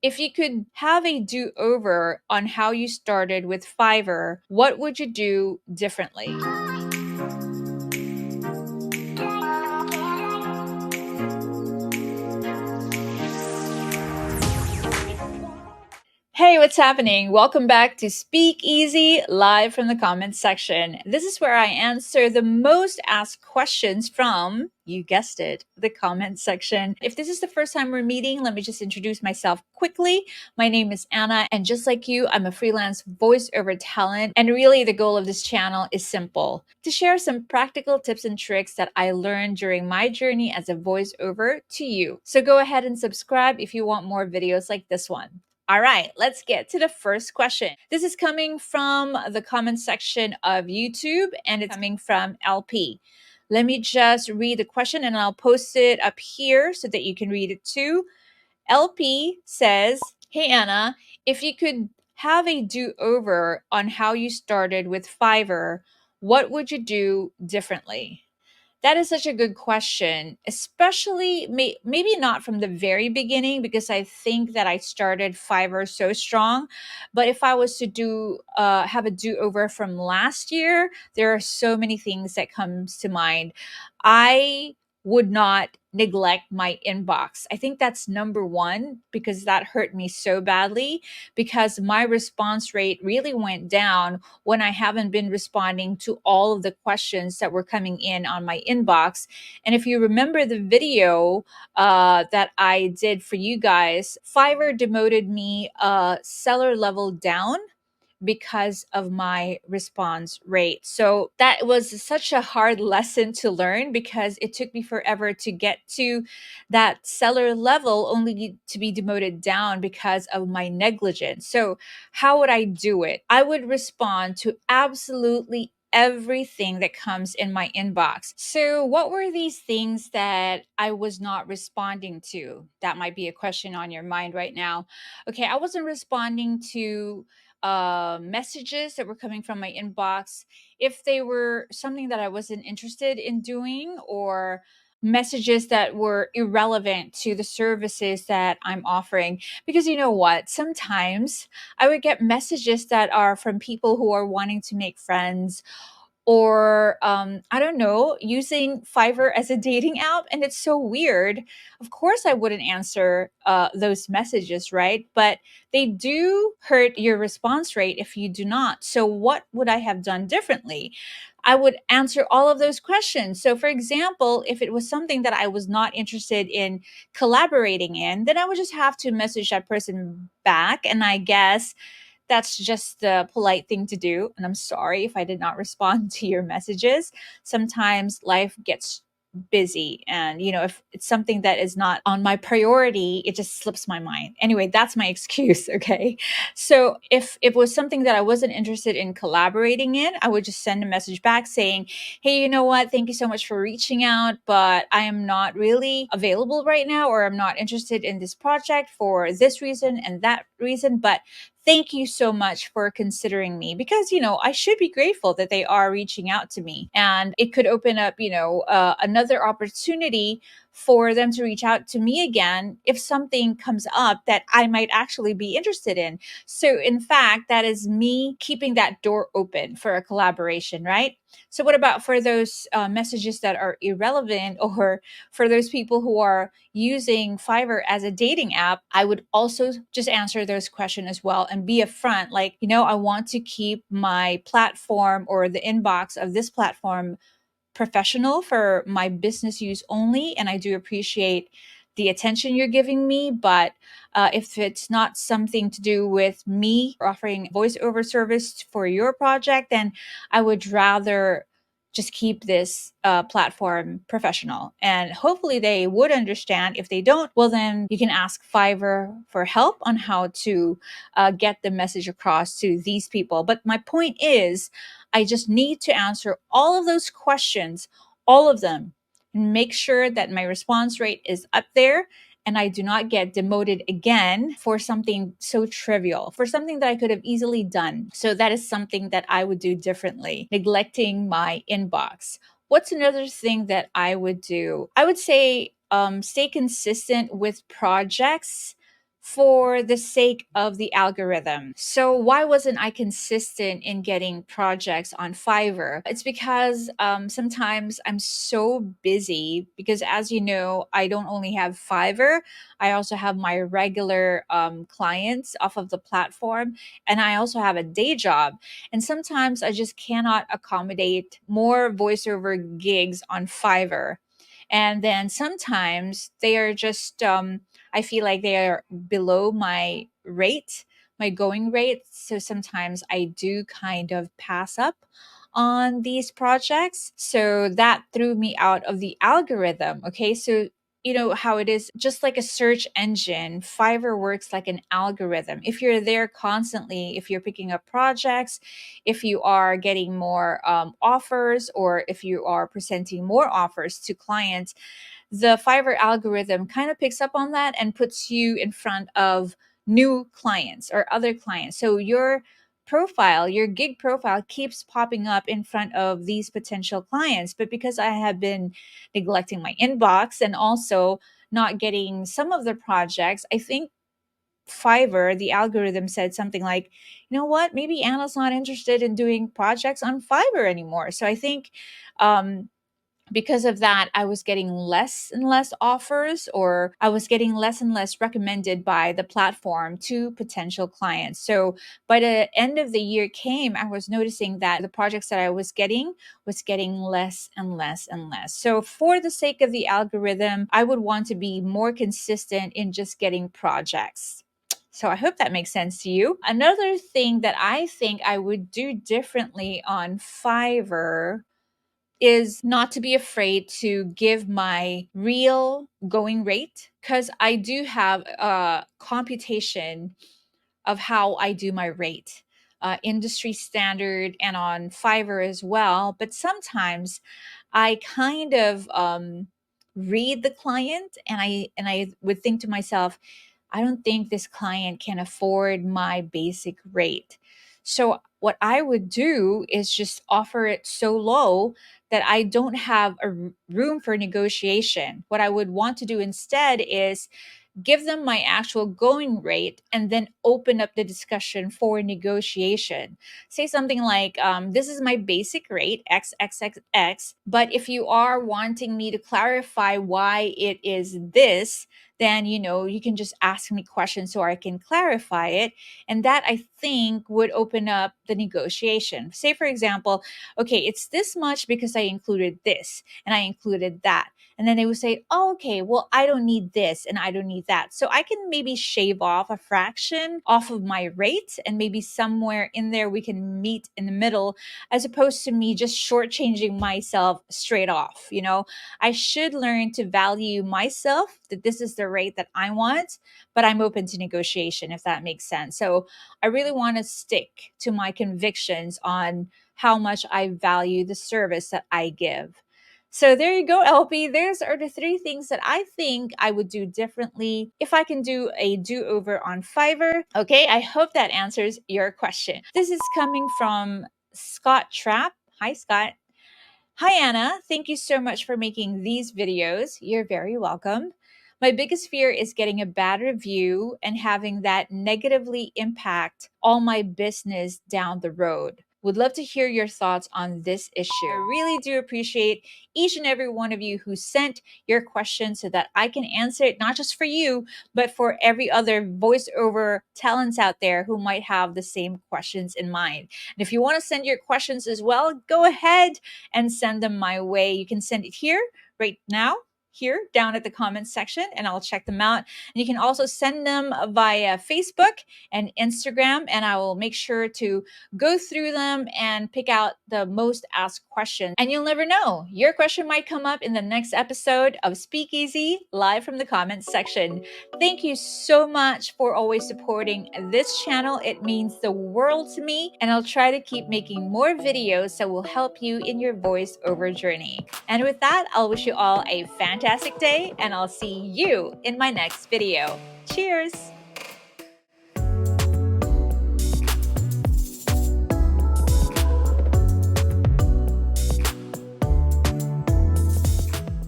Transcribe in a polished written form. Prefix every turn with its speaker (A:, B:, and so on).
A: If you could have a do-over on how you started with Fiverr, what would you do differently? Hey, what's happening? Welcome back to Speak Easy, live from the comments section. This is where I answer the most asked questions from, you guessed it, the comments section. If this is the first time we're meeting, let me just introduce myself quickly. My name is Anna, and just like you, I'm a freelance voiceover talent. And really, the goal of this channel is simple: to share some practical tips and tricks that I learned during my journey as a voiceover to you. So go ahead and subscribe if you want more videos like this one. All right, let's get to the first question. This is coming from the comment section of YouTube, and it's coming from LP. Let me just read the question and I'll post it up here so that you can read it too. LP says, "Hey Anna, if you could have a do-over on how you started with Fiverr, what would you do differently?" That is such a good question, especially maybe not from the very beginning, because I think that I started Fiverr so strong. But if I was to have a do over from last year, there are so many things that comes to mind. I would not neglect my inbox. I think that's number one, because that hurt me so badly, because my response rate really went down when I haven't been responding to all of the questions that were coming in on my inbox. And if you remember the video that I did for you guys, Fiverr demoted me a seller level down because of my response rate. So that was such a hard lesson to learn, because it took me forever to get to that seller level, only to be demoted down because of my negligence. So how would I do it? I would respond to absolutely everything that comes in my inbox. So, what were these things that I was not responding to? That might be a question on your mind right now. Okay, I wasn't responding to messages that were coming from my inbox if they were something that I wasn't interested in doing, or messages that were irrelevant to the services that I'm offering. Because you know what? Sometimes I would get messages that are from people who are wanting to make friends, or I don't know, using Fiverr as a dating app. And it's so weird. Of course, I wouldn't answer those messages, right? But they do hurt your response rate if you do not. So, what would I have done differently? I would answer all of those questions. So, for example, if it was something that I was not interested in collaborating in, then I would just have to message that person back. And I guess that's just the polite thing to do. And I'm sorry if I did not respond to your messages. Sometimes life gets busy, and if it's something that is not on my priority, it just slips my mind. Anyway, that's my excuse. Okay, so if it was something that I wasn't interested in collaborating in, I would just send a message back saying, "Hey, you know what, thank you so much for reaching out, but I am not really available right now, or I'm not interested in this project for this reason and that reason, but thank you so much for considering me," because I should be grateful that they are reaching out to me, and it could open up another opportunity for them to reach out to me again if something comes up that I might actually be interested in. So in fact, that is me keeping that door open for a collaboration, right? So what about for those messages that are irrelevant, or for those people who are using Fiverr as a dating app? I would also just answer those questions as well and be upfront, like, I want to keep my platform, or the inbox of this platform, professional for my business use only. And I do appreciate the attention you're giving me. But if it's not something to do with me offering voiceover service for your project, then I would rather just keep this platform professional. And hopefully they would understand. If they don't, well, then you can ask Fiverr for help on how to get the message across to these people. But my point is, I just need to answer all of those questions, all of them, and make sure that my response rate is up there, and I do not get demoted again for something so trivial, for something that I could have easily done. So that is something that I would do differently, neglecting my inbox. What's another thing that I would do? I would say stay consistent with projects for the sake of the algorithm. So why wasn't I consistent in getting projects on Fiverr? It's because sometimes I'm so busy because, as you know, I don't only have Fiverr, I also have my regular clients off of the platform, and I also have a day job. And sometimes I just cannot accommodate more voiceover gigs on Fiverr. And then sometimes they are just I feel like they are below my rate, my going rate. So sometimes I do kind of pass up on these projects. So that threw me out of the algorithm. Okay. So you know how it is, just like a search engine, Fiverr works like an algorithm. If you're there constantly, if you're picking up projects, if you are getting more offers, or if you are presenting more offers to clients, the Fiverr algorithm kind of picks up on that and puts you in front of new clients or other clients. So your profile, your gig profile keeps popping up in front of these potential clients. But because I have been neglecting my inbox and also not getting some of the projects, I think Fiverr, the algorithm said something like, you know what, maybe Anna's not interested in doing projects on Fiverr anymore. So I think um, because of that, I was getting less and less offers, or I was getting less and less recommended by the platform to potential clients. So by the end of the year came, I was noticing that the projects that I was getting less and less and less. So for the sake of the algorithm, I would want to be more consistent in just getting projects. So I hope that makes sense to you. Another thing that I think I would do differently on Fiverr is not to be afraid to give my real going rate, because I do have a computation of how I do my rate, industry standard and on Fiverr as well. But sometimes I kind of read the client, and I would think to myself, I don't think this client can afford my basic rate. So what I would do is just offer it so low that I don't have a room for negotiation. What I would want to do instead is give them my actual going rate and then open up the discussion for negotiation. Say something like, this is my basic rate, XXXX, but if you are wanting me to clarify why it is this, then you can just ask me questions so I can clarify it. And that, I think, would open up the negotiation. Say, for example, okay, it's this much because I included this and I included that. And then they would say, oh, okay, well, I don't need this and I don't need that. So I can maybe shave off a fraction off of my rate, and maybe somewhere in there we can meet in the middle, as opposed to me just shortchanging myself straight off. I should learn to value myself, that this is the rate that I want, but I'm open to negotiation, if that makes sense. So I really want to stick to my convictions on how much I value the service that I give. So there you go, LP. There's are the three things that I think I would do differently if I can do a do-over on Fiverr. Okay, I hope that answers your question. This is coming from Scott Trapp. Hi, Scott. Hi, Anna. Thank you so much for making these videos. You're very welcome. My biggest fear is getting a bad review and having that negatively impact all my business down the road. Would love to hear your thoughts on this issue. I really do appreciate each and every one of you who sent your questions so that I can answer it, not just for you, but for every other voiceover talents out there who might have the same questions in mind. And if you want to send your questions as well, go ahead and send them my way. You can send it here right now, here down at the comments section, and I'll check them out. And you can also send them via Facebook and Instagram, and I will make sure to go through them and pick out the most asked questions. And you'll never know, your question might come up in the next episode of Speakeasy live from the comments section. Thank you so much for always supporting this channel. It means the world to me, and I'll try to keep making more videos that will help you in your voiceover journey. And with that, I'll wish you all a fantastic day, and I'll see you in my next video. Cheers!